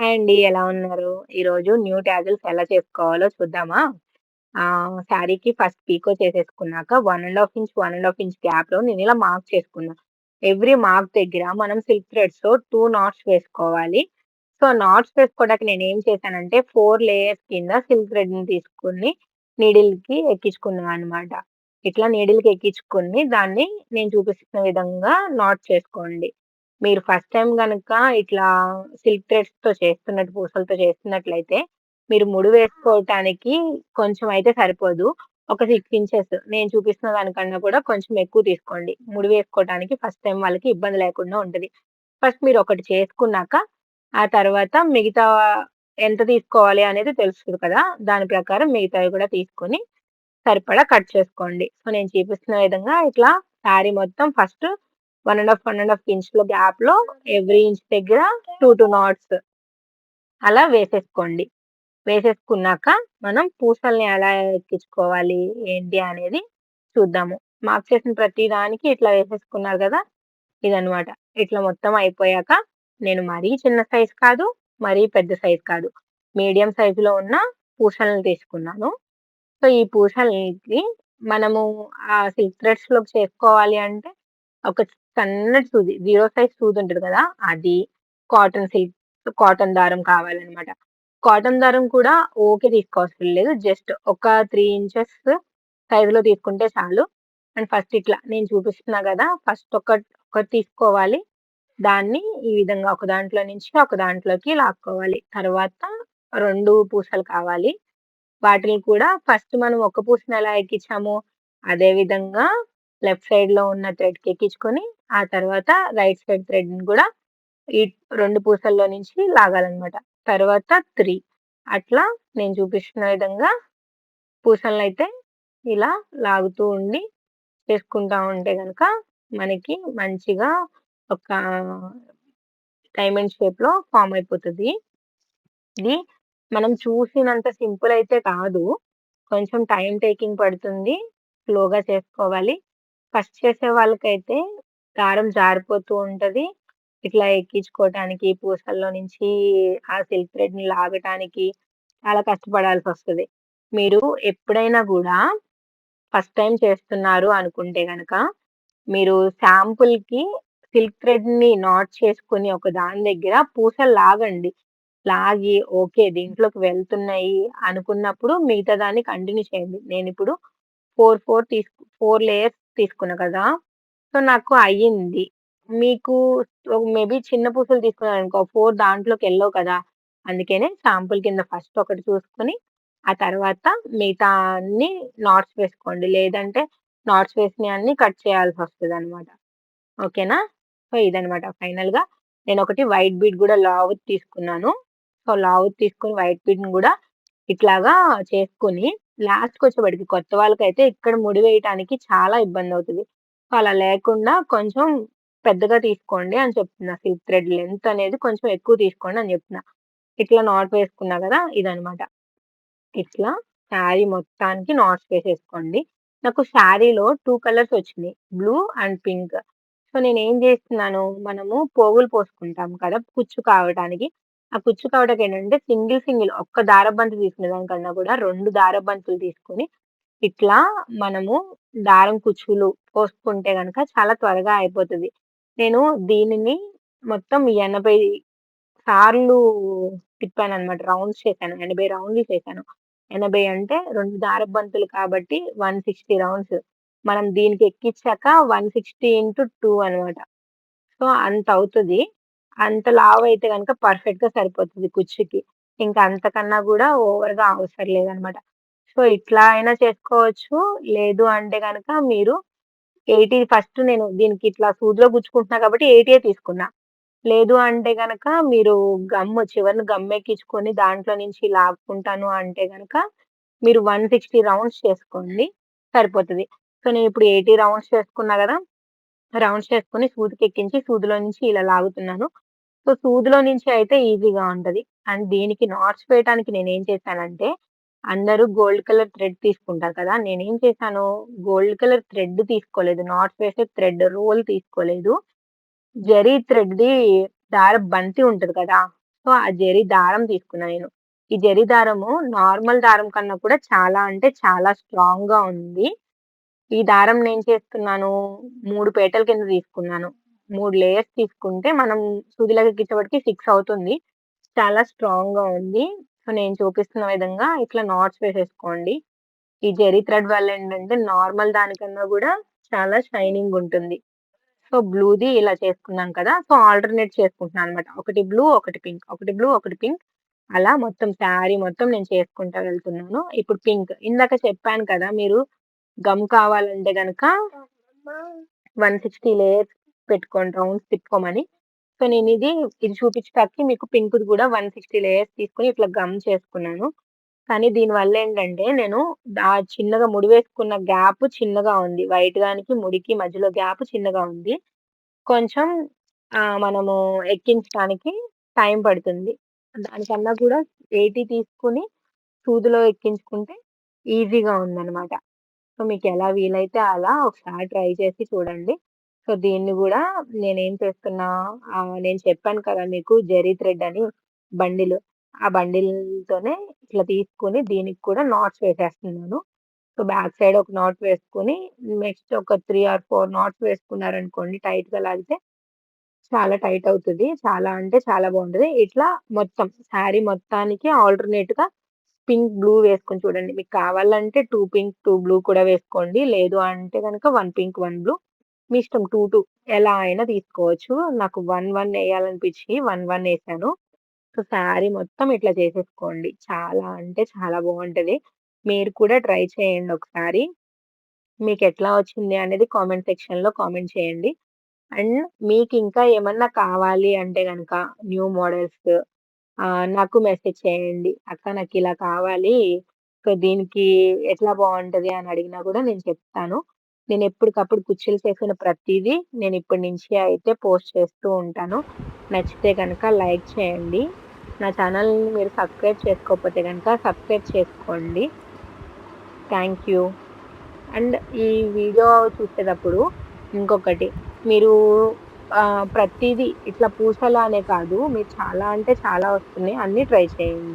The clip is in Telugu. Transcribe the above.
హాయ్ అండి. ఎలా ఉన్నారు? ఈరోజు న్యూ టాజిల్స్ ఎలా చేసుకోవాలో చూద్దామా? శారీకి ఫస్ట్ పీకో చేసేసుకున్నాక 1 ½ ఇంచ్ గ్యాప్‌లో నేనిలా మార్క్ చేసుకున్నా. ఎవ్రీ మార్క్ దగ్గర మనం సిల్క్ థ్రెడ్స్‌తో 2 నాట్స్ వేసుకోవాలి. సో, నాట్స్ వేసుకోవడానికి నేనేం చేశానంటే 4 లేయర్స్ కింద సిల్క్ థ్రెడ్‌ని తీసుకొని నీడిల్‌కి ఎక్కించుకున్నా అనమాట. ఇట్లా నీడిల్‌కి ఎక్కించుకొని దాన్ని నేను చూపిస్తున్న విధంగా నాట్ చేసుకోండి. మీరు ఫస్ట్ టైమ్ గనక ఇట్లా సిల్క్ థ్రెడ్స్‌తో చేస్తున్నట్టు పూసలతో చేస్తున్నట్లయితే, మీరు ముడి వేసుకోవటానికి కొంచెం అయితే సరిపోదు. ఒక 6 ఇంచెస్ నేను చూపిస్తున్న దానికన్నా కూడా కొంచెం ఎక్కువ తీసుకోండి. ముడి వేసుకోవటానికి ఫస్ట్ టైమ్ వాళ్ళకి ఇబ్బంది లేకుండా ఉంటది. ఫస్ట్ మీరు ఒకటి చేసుకున్నాక, ఆ తర్వాత మిగతా ఎంత తీసుకోవాలి అనేది తెలుస్తది కదా! దాని ప్రకారం మిగతావి కూడా తీసుకొని సరిపడా కట్ చేసుకోండి. సో, నేను చూపిస్తున్న విధంగా ఇట్లా శారీ మొత్తం ఫస్ట్ 1 ½ ఇంచ్‌లో గ్యాప్‌లో ఎవ్రీ ఇంచ్ దగ్గర 2 నాట్స్ అలా వేసేసుకోండి. వేసేసుకున్నాక మనం పూసల్ని ఎలా ఎక్కించుకోవాలి, ఏంటి అనేది చూద్దాము. మార్క్ చేసిన ప్రతి దానికి ఇట్లా వేసేసుకున్నారు గదా! ఇదనమాట. ఇట్లా మొత్తం అయిపోయాక నేను మరీ చిన్న సైజ్ కాదు, మరీ పెద్ద సైజ్ కాదు. మీడియం సైజులో ఉన్న పూసలను తీసుకున్నాను. సో, ఈ పూసలకి మనము సిల్క్ థ్రెడ్స్‌లోకి చేసుకోవాలి అంటే, ఒక సన్నటి సూది, జీరో సైజ్ సూది ఉంటది కదా! అది, కాటన్ సిల్క్ కాటన్ దారం కావాలనమాట. కాటన్ దారం కూడా ఓకే తీసుకోవసరం లేదు. జస్ట్ ఒక 3 ఇంచెస్ సైజులో తీసుకుంటే చాలు. అండ్ ఫస్ట్ ఇట్లా నేను చూపిస్తున్నా గదా! ఫస్ట్ ఒకటి తీసుకోవాలి. దాన్ని ఈ విధంగా ఒక దాంట్లో నుంచి ఒక దాంట్లోకి లాక్కోవాలి. తర్వాత 2 పూసలు కావాలి. వాటిని కూడా ఫస్ట్ మనం ఒక పూసని ఎలా ఎక్కించామో, అదే విధంగా లెఫ్ట్ సైడ్‌లో ఉన్న థ్రెడ్‌కి ఎక్కించుకొని, ఆ తర్వాత రైట్ సైడ్ థ్రెడ్‌ని గూడా ఈ 2 పూసల్లో నుంచి లాగాలనమాట. తర్వాత 3 అట్లా నేను చూపిస్తున్న విధంగా పూసలనైతే ఇలా లాగుతూ ఉండి చేసుకుంటా ఉంటే గనక మనకి మంచిగా ఒక డైమండ్ షేప్‌లో ఫార్మ్ అయిపోతది. ఇది మనం చూసినంత సింపుల్ అయితే కాదు. కొంచెం టైమ్ టేకింగ్ పడుతుంది. స్లోగా చేసుకోవాలి. ఫస్ట్ చేసే వాళ్ళకైతే దారం జారిపోతూ ఉంటది. ఇట్లా ఎక్కించుకోవటానికి పూసల్లో నుంచి ఆ సిల్క్ థ్రెడ్‌ని లాగటానికి చాలా కష్టపడాల్సొస్తది. మీరు ఎప్పుడైనా గూడా ఫస్ట్ టైమ్ చేస్తున్నారు అనుకుంటే గనక, మీరు శాంపుల్‌కి సిల్క్ థ్రెడ్‌ని నాట్ చేసుకొని ఒక దాని దగ్గర పూసలు లాగండి. లాగి ఓకే. దీంట్లోకి వెళ్తున్నాయి అనుకున్నప్పుడు మిగతా దాన్ని కంటిన్యూ చేయండి. నేనిప్పుడు 4 లేయర్స్ తీసుకున్నా కదా! సో, నాకు అయ్యింది. మీకు మేబీ చిన్న పూసలు తీసుకున్నారనుకో 4 దాంట్లోకెళ్ళవు కదా! అందుకనే శాంపుల్ కింద ఫస్ట్ ఒకటి చూసుకొని, ఆ తర్వాత మిగతా అన్ని నాట్స్ వేసుకోండి. లేదంటే నాట్స్ వేసినయన్ని కట్ చేయాల్సొస్తదనమాట. ఓకేనా? సో, ఇదనమాట ఫైనల్‌గా నేనొకటి వైట్ బీడ్ గూడా లావుది తీసుకున్నాను. సో, లావుది తీసుకొని వైట్ బీడ్‌ని గూడా ఇట్లాగా చేసుకొని లాస్ట్‌కొచ్చేప్పటికి కొత్త వాళ్ళకైతే ఇక్కడ ముడి వేయటానికి చాలా ఇబ్బందవుతది. సో, అలా లేకుండా కొంచెం పెద్దగా తీసుకోండి అని చెప్తున్నా. సిల్క్ థ్రెడ్ లెంత్ అనేది కొంచెం ఎక్కువ తీసుకోండి అని జెప్తున్నా. ఇట్లా నాట్ వేసుకున్నా గదా! ఇదనమాట. ఇట్లా శారీ మొత్తానికి నాట్స్ వేసేసుకోండి. నాకు శారీలో 2 కలర్స్ వచ్చినియి. Blue and pink. సో, నేనేం జేస్తున్నాను, మనము పోగులు పోసుకుంటాం కదా! కుచ్చు కావటానికి. ఆ కుచ్చు కావటానికేంటంటే సింగిల్ ఒక్క దారబంతి తీసుకునే దానికన్నా గూడా 2 దారబంతులు తీసుకొని, ఇట్లా మనము దారం కుచ్చులు పోసుకుంటే గనక చాలా త్వరగా అయిపోతది. నేను దీనిని మొత్తం 80 సార్లు తిప్పాననమాట. రౌండ్స్ చేశాను. 80 రౌండ్లు చేశాను. 80 అంటే 2 దారపు బంతులు కాబట్టి 160 రౌండ్స్. మనం దీనికి ఎక్కిచ్చాక 160 × 2 అనమాట. సో, అంతవుతది. అంత లావైతే గనక పర్ఫెక్ట్‌గా సరిపోతది కుర్చీకి. ఇంకా అంతకన్నా గూడా ఓవర్‌గా అవసరం లేదనమాట. సో, ఇట్లా అయినా చేసుకోవచ్చు. లేదు అంటే గనక మీరు 80 ఫస్ట్ నేను దీనికి ఇట్లా సూదిలో గుచ్చుకుంటున్నా కాబట్టి 80 తీసుకున్నా. లేదు అంటే గనక మీరు చివరన గమ్మెక్కించుకొని దాంట్లో నుంచి లాక్కుంటాను అంటే గనక మీరు 160 రౌండ్స్ చేసుకోండి సరిపోతది. సో, నేనిప్పుడు 80 రౌండ్స్ చేసుకున్నా గదా! రౌండ్స్ చేసుకొని సూదికెక్కించి సూదిలో నుంచి ఇలా లాగుతున్నాను. సో, సూదిలో నుంచి అయితే ఈజీగా ఉంటది. అండ్ దీనికి నాట్స్ వేయటానికి నేనేం చేశానంటే, అందరూ గోల్డ్ కలర్ థ్రెడ్ తీసుకుంటారు కదా! నేనేం చేశాను, గోల్డ్ కలర్ థ్రెడ్ తీసుకోలేదు. నాట్స్ వేసే థ్రెడ్ రోల్ తీసుకోలేదు. జరీ థ్రెడ్‌ది దారపు బంతి ఉంటది కదా! సో, ఆ జరీ దారం తీసుకున్నా నేను. ఈ జరీ దారము నార్మల్ దారం కన్నా కూడా చాలా అంటే చాలా స్ట్రాంగ్‌గా ఉంది. ఈ దారం నేను చేస్తున్నాను 3 పేటల కింద తీసుకున్నాను. 3 లేయర్స్ తీసుకుంటే మనం సూదిలోకి ఎక్కించేప్పటికి 6 అవుతుంది. చాలా స్ట్రాంగ్‌గా ఉంది. సో, నేను చూపిస్తున్న విధంగా ఇట్లా నాట్స్ వేసేసుకోండి. ఈ జెరీ థ్రెడ్ వల్ల ఏంటంటే నార్మల్ దానికన్నా గూడా చాలా షైనింగ్ ఉంటుంది. సో, బ్లూది ఇలా చేసుకున్నాం కదా! సో, ఆల్టర్‌నేట్ చేసుకుంటున్నాననమాట. ఒకటి బ్లూ, ఒకటి పింక్, ఒకటి బ్లూ, ఒకటి పింక్ అలా మొత్తం శారీ మొత్తం నేను చేసుకుంటా వెళ్తున్నాను. ఇప్పుడు పింక్ ఇందాక చెప్పాను కదా! మీరు గమ్ కావాలంటే గనక 160 లేయర్స్ పెట్టుకోండి రౌండ్స్ తిప్పుకోమని. సో, ఇది చూపించటానికి మీకు పింక్‌ది గూడా 160 లేయర్స్ తీసుకొని ఇట్లా గమ్ చేసుకున్నాను. కానీ దీనివల్ల ఏంటంటే నేను చిన్నగా ముడి వేసుకున్న గ్యాప్ చిన్నగా ఉంది. వైట్ దానికి, ముడికి మధ్యలో గ్యాప్ చిన్నగా ఉంది. కొంచెం మనము ఎక్కించడానికి టైం పడుతుంది. దానికన్నా కూడా 80 తీసుకొని సూదిలో ఎక్కించుకుంటే ఈజీగా ఉందనమాట. సో, మీకెలా వీలైతే అలా ఒకసారి ట్రై చేసి చూడండి. సో, దీన్ని గూడా నేనేం చేస్తున్నా నేను చెప్పాను కదా మీకు జెరీ థ్రెడ్ అని బండిలు. ఆ బండిల్‌తోనే ఇట్లా తీసుకొని దీనికి కూడా నాట్స్ వేసేస్తున్నాను. సో, బ్యాక్ సైడ్ ఒక నాట్ వేసుకొని నెక్స్ట్ ఒక 3 ఆర్ 4 నాట్స్ వేసుకున్నారనుకోండి టైట్‌గా లాగితే చాలా టైట్ అవుతది. చాలా అంటే చాలా బావుంటది. ఇట్లా మొత్తం శారీ మొత్తానికి ఆల్టర్‌నేట్‌గా పింక్, బ్లూ వేసుకొని చూడండి. మీకు కావాలంటే 2 పింక్, 2 బ్లూ కూడా వేసుకోండి. లేదు అంటే గనక 1 పింక్, 1 బ్లూ మీ ఇష్టం 2, 2 ఎలా అయినా తీసుకోవచ్చు. నాకు 1, 1 ఎయాలనిపించి 1, 1 ఎసాను. సో, శారీ మొత్తం ఇట్లా చేసేసుకోండి. చాలా అంటే చాలా బావుంటది. మీరు కూడా ట్రై చేయండి ఒకసారి. మీకెట్లా వచ్చింది అనేది కామెంట్ సెక్షన్‌లో కామెంట్ చేయండి. అండ్ మీకింకా ఏమన్నా కావాలి అంటే గనక న్యూ మోడల్స్ నాకు మెసేజ్ చేయండి. అక్క నాకిలా కావాలి. సో, దీనికి ఎట్లా బావుంటది అని అడిగినా గూడా నేను చెప్తాను. నేను ఎప్పటికప్పుడు కుచ్చిళ్ళు చేసిన ప్రతీదీ నేను ఇప్పటి నుంచి అయితే పోస్ట్ చేస్తూ ఉంటాను. నచ్చితే గనక లైక్ చేయండి. నా ఛానల్‌ని మీరు సబ్స్క్రైబ్ చేసుకోకపోతే గనక సబ్స్క్రైబ్ చేసుకోండి. Thank you. అండ్ ఈ వీడియో చూసేటప్పుడు ఇంకొకటి మీరు ప్రతీదీ ఇట్లా పూసలు అనే కాదు. మీరు చాలా అంటే చాలా వస్తున్నాయి. అన్నీ ట్రై చేయండి.